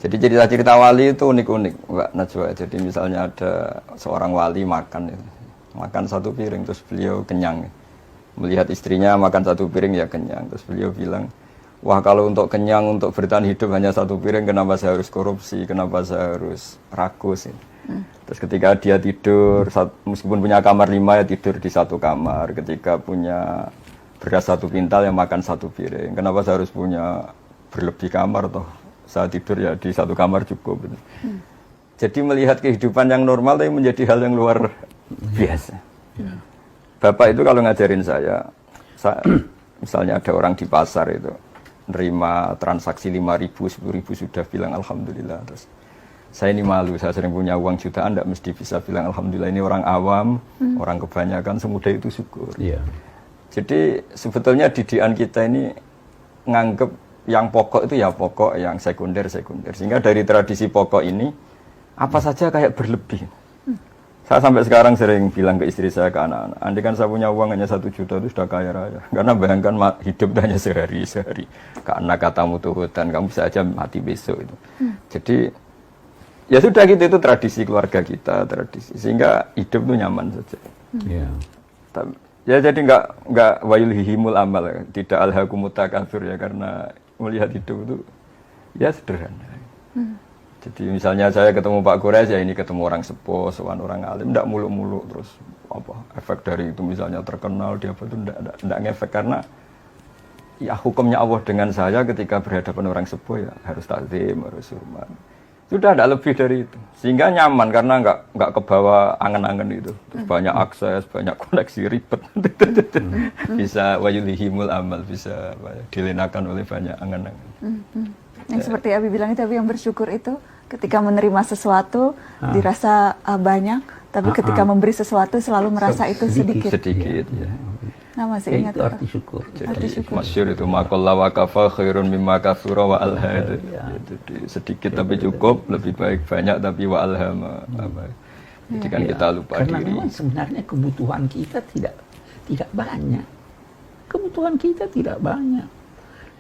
Jadi cerita-cerita wali itu unik-unik, Mbak Najwa. Jadi misalnya ada seorang wali makan, ya. Makan satu piring, terus beliau kenyang. Melihat istrinya makan satu piring, ya kenyang. Terus beliau bilang, wah kalau untuk kenyang, untuk bertahan hidup hanya satu piring, kenapa saya harus korupsi, kenapa saya harus rakus. Ya. Terus ketika dia tidur, meskipun punya kamar 5, ya tidur di satu kamar. Ketika punya beras satu pintal, yang makan satu piring. Kenapa saya harus punya berlebih kamar toh? Saya tidur ya di satu kamar cukup. Jadi melihat kehidupan yang normal tapi menjadi hal yang luar biasa. Bapak itu kalau ngajarin saya misalnya ada orang di pasar itu nerima transaksi 5.000, 10.000 sudah bilang alhamdulillah. Terus saya ini malu, saya sering punya uang jutaan, tidak mesti bisa bilang alhamdulillah. Ini orang awam, orang kebanyakan semudah itu syukur. Jadi sebetulnya didikan kita ini nganggep yang pokok itu ya pokok, yang sekunder. Sehingga dari tradisi pokok ini, apa saja kayak berlebih. Saya sampai sekarang sering bilang ke istri saya, ke anak-anak, andai kan saya punya uang hanya 1 juta itu sudah kaya raya. Karena bayangkan hidup hanya sehari. Karena katamu tuhutan, kamu bisa aja mati besok itu. Jadi, ya sudah gitu, itu tradisi keluarga kita, tradisi. Sehingga hidup itu nyaman saja. Ya jadi enggak wayulhihimul amal, tidak alhaqumut takatsur ya, karena melihat hidup itu ya sederhana. Jadi misalnya saya ketemu Pak Quraisy, ya ini ketemu orang sepuh, sowan orang alim, tidak muluk-muluk terus apa efek dari itu misalnya terkenal dia apa itu tidak ngefek, karena ya hukumnya Allah dengan saya ketika berhadapan orang sepuh ya harus takzim, harus hormat. Sudah ada lebih dari itu, sehingga nyaman karena nggak kebawa angen-angen itu. Terus banyak akses, banyak koneksi ribet, bisa wayulihimul amal, bisa dilenakan oleh banyak angen-angen. Yang seperti Abi bilang itu, Abi yang bersyukur itu ketika menerima sesuatu dirasa banyak, tapi ketika memberi sesuatu selalu merasa itu sedikit. Ya. Nah, masih ingat itu arti syukur. Jadi masyhur itu maqalla wa kafa khairun mimma katsura wa alha. Jadi sedikit tapi cukup, lebih baik banyak tapi wa alhama. Jadi kan kita lupa karena diri. memang sebenarnya kebutuhan kita tidak banyak. Kebutuhan kita tidak banyak.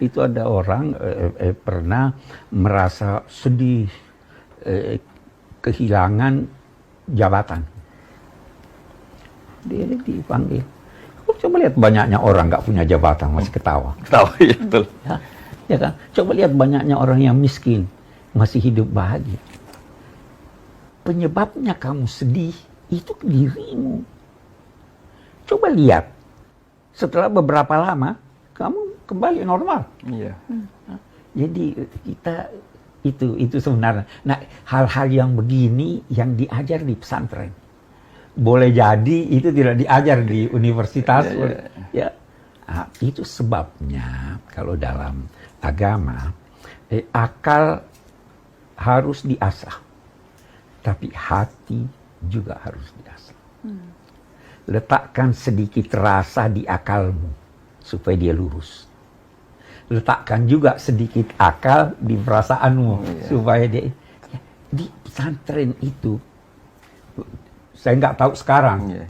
Itu ada orang pernah merasa sedih kehilangan jabatan. Dia dipanggil. Coba lihat banyaknya orang nggak punya jabatan masih ketawa. Ketawa, ya betul. Ya kan? Coba lihat banyaknya orang yang miskin masih hidup bahagia. Penyebabnya kamu sedih itu dirimu. Coba lihat setelah beberapa lama kamu kembali normal. Iya. Jadi kita itu sebenarnya. Nah, hal-hal yang begini yang diajar di pesantren. Boleh jadi itu tidak diajar di universitas. Ya. Nah, itu sebabnya kalau dalam agama akal harus diasah, tapi hati juga harus diasah. Letakkan sedikit rasa di akalmu supaya dia lurus. Letakkan juga sedikit akal di perasaanmu supaya dia. Ya, di pesantren itu saya nggak tahu sekarang.